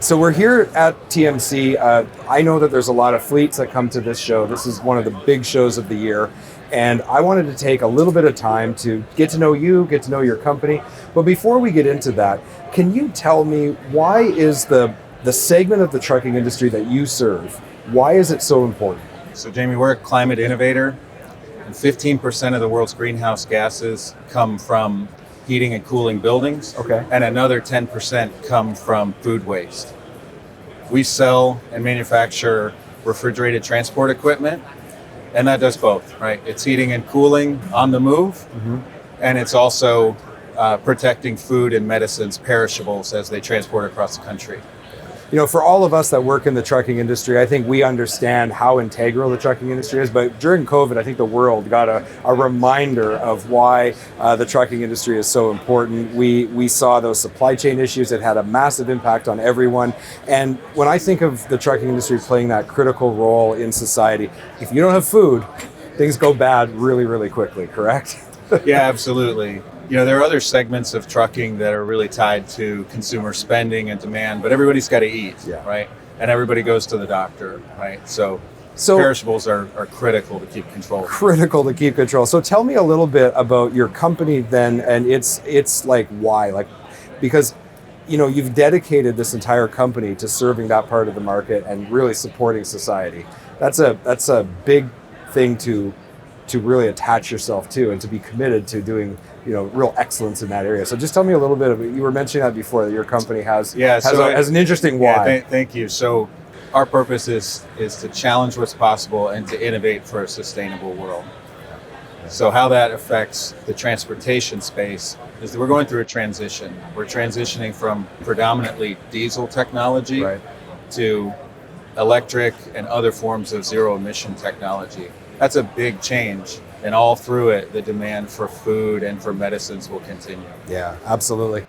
So we're here at TMC. I know that there's a lot of fleets that come to this show. This is one of the big shows of the year. And I wanted to take a little bit of time to get to know you, get to know your company. But before we get into that, can you tell me, why is the segment of the trucking industry that you serve, why is it so important? So Jamie, we're a climate innovator, and 15% of the world's greenhouse gases come from heating and cooling buildings, Okay. and another 10% come from food waste. We sell and manufacture refrigerated transport equipment, and that does both, right? It's heating and cooling on the move, and it's also protecting food and medicines, perishables, as they transport across the country. You know, for all of us that work in the trucking industry, I think we understand how integral the trucking industry is. But during COVID, I think the world got a reminder of why the trucking industry is so important. We saw those supply chain issues. It had a massive impact on everyone. And when I think of the trucking industry playing that critical role in society, if you don't have food, things go bad really, really quickly, correct? Yeah, absolutely. You know, there are other segments of trucking that are really tied to consumer spending and demand, but everybody's got to eat, right? And everybody goes to the doctor, right? So perishables are critical to keep control. Critical to keep control. So tell me a little bit about your company then, and it's like why, like, because you know you've dedicated this entire company to serving that part of the market and really supporting society. That's a big thing to really attach yourself to, and to be committed to doing, you know, real excellence in that area. So just tell me a little bit of it. You were mentioning that before, that your company has an interesting why. Yeah, thank you. So our purpose is to challenge what's possible and to innovate for a sustainable world. So how that affects the transportation space is that we're going through a transition. We're transitioning from predominantly diesel technology to electric and other forms of zero emission technology. That's a big change, and all through it, the demand for food and for medicines will continue. Yeah, absolutely.